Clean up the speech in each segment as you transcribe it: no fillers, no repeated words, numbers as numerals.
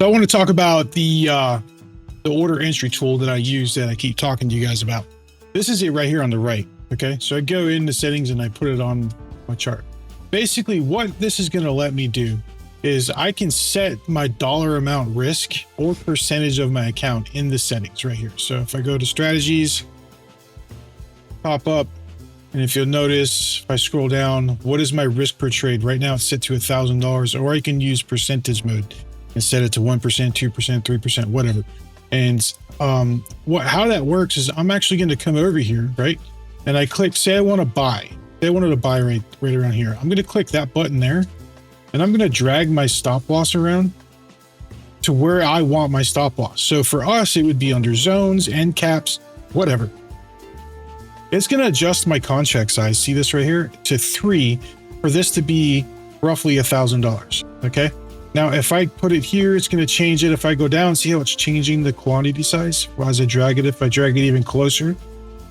So I want to talk about the order entry tool that I use that I keep talking to you guys about. This is it right here on the right. Okay, so I go into settings and I put it on my chart. Basically, what this is going to let me do is I can set my dollar amount risk or percentage of my account in the settings right here. So if I go to strategies, pop up, and if you'll notice, if I scroll down, what is my risk per trade? Right now it's set to $1,000, or I can use percentage mode and set it to 1%, 2%, 3%, whatever. And how that works is I'm actually going to come over here, right? And I click, say I want to buy. Say I wanted to buy right around here. I'm going to click that button there, and I'm going to drag my stop loss around to where I want my stop loss. So for us, it would be under zones, end caps, whatever. It's going to adjust my contract size. See this right here to 3 for this to be roughly $1,000. Okay. Now, if I put it here, it's going to change it. If I go down, see how it's changing the quantity size as I drag it. If I drag it even closer,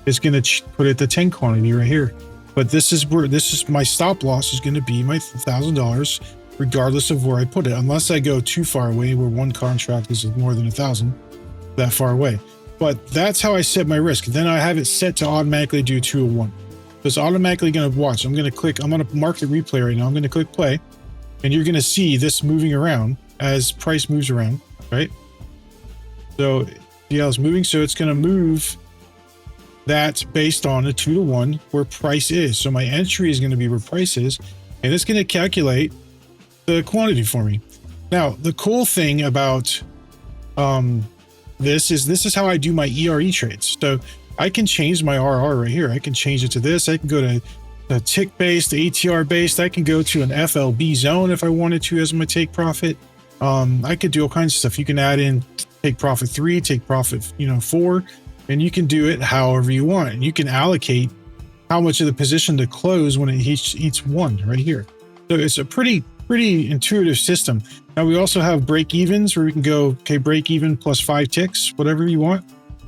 it's going to put it to 10 quantity right here. But this is my stop loss is going to be my $1,000, regardless of where I put it, unless I go too far away where one contract is more than 1,000 that far away. But that's how I set my risk. Then I have it set to automatically do 2 of 1. So it's automatically going to watch. I'm going to mark the replay right now. I'm going to click play, and you're going to see this moving around as price moves around, right? So see how it's moving? So it's going to move that based on a 2 to 1 where price is. So my entry is going to be where price is, and it's going to calculate the quantity for me. Now, the cool thing about this is how I do my ERE trades. So I can change my RR right here. I can change it to this. I can go to the tick based, ATR based. I can go to an FLB zone if I wanted to as my take profit. I could do all kinds of stuff. You can add in take profit 3, take profit 4, and you can do it however you want. And you can allocate how much of the position to close when it hits each one right here. So it's a pretty intuitive system. Now we also have break evens where we can go, okay, break even plus 5 ticks, whatever you want.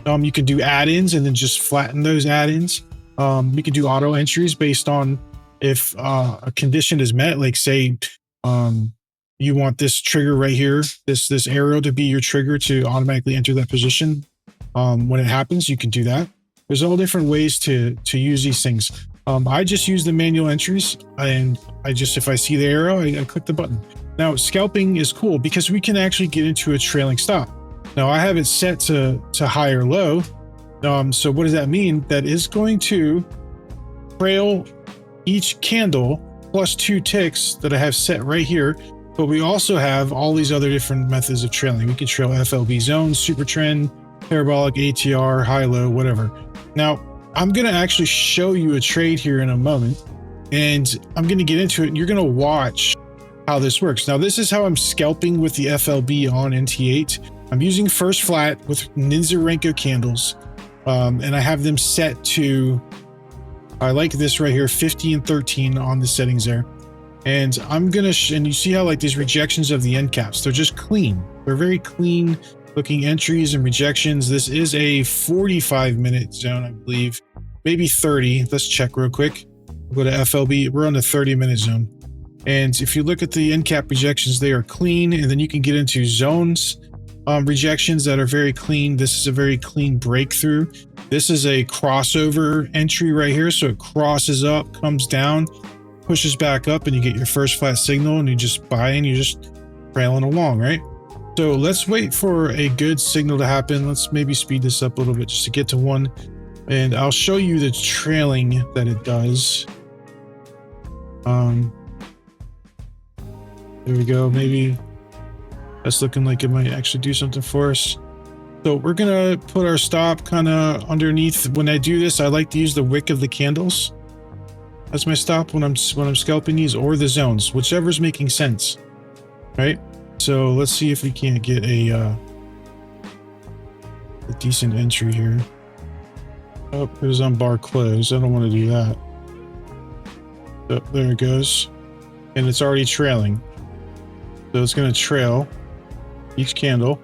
You can do add-ins and then just flatten those add-ins. We can do auto entries based on if a condition is met, like say you want this trigger right here, this arrow to be your trigger to automatically enter that position. When it happens, you can do that. There's all different ways to use these things. I just use the manual entries, and if I see the arrow, I click the button. Now, scalping is cool because we can actually get into a trailing stop. Now, I have it set to high or low. So what does that mean? That is going to trail each candle plus 2 ticks that I have set right here. But we also have all these other different methods of trailing. We can trail FLB zones, super trend, parabolic, ATR, high, low, whatever. Now, I'm going to actually show you a trade here in a moment, and I'm going to get into it, and you're going to watch how this works. Now, this is how I'm scalping with the FLB on NT8. I'm using first flat with Renko candles, and I have them set to, I like this right here, 50 and 13 on the settings there. And I'm going to, and you see how like these rejections of the end caps, they're just clean. They're very clean looking entries and rejections. This is a 45-minute zone, I believe, maybe 30. Let's check real quick. We'll go to FLB. We're on the 30-minute zone. And if you look at the end cap rejections, they are clean. And then you can get into zones rejections that are very clean. This is a very clean breakthrough. This is a crossover entry right here. So it crosses up, comes down, pushes back up, and you get your first flat signal, and you just buy, and you're just trailing along, right? So let's wait for a good signal to happen. Let's maybe speed this up a little bit just to get to 1. And I'll show you the trailing that it does. There we go. Maybe that's looking like it might actually do something for us. So we're going to put our stop kind of underneath. When I do this, I like to use the wick of the candles as my stop when I'm scalping these, or the zones, whichever's making sense, right? So let's see if we can't get a decent entry here. Oh, it was on bar close. I don't want to do that. Oh, there it goes. And it's already trailing. So it's going to trail each candle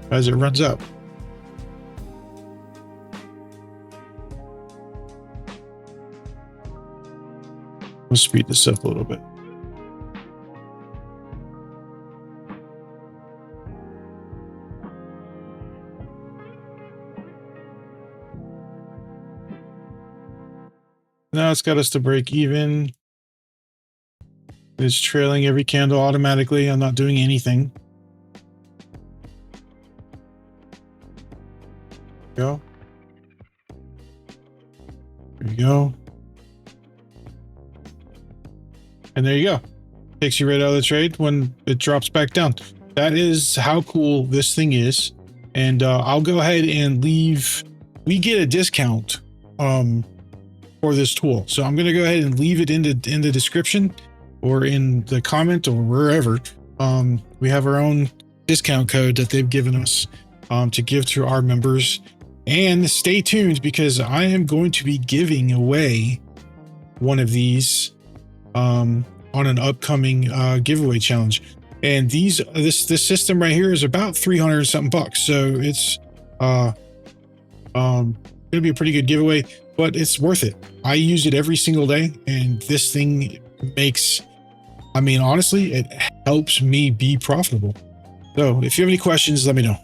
as it runs up. Let's speed this up a little bit. Now it's got us to break even. It's trailing every candle automatically. I'm not doing anything. Go. There you go. And there you go. Takes you right out of the trade when it drops back down. That is how cool this thing is. And I'll go ahead and leave. We get a discount for this tool. So I'm going to go ahead and leave it in the description or in the comment or wherever. We have our own discount code that they've given us to give to our members. And stay tuned because I am going to be giving away one of these on an upcoming giveaway challenge. And this system right here is about 300 something bucks. So it's gonna be a pretty good giveaway, but it's worth it. I use it every single day, and this thing makes, I mean, honestly, it helps me be profitable. So if you have any questions, let me know.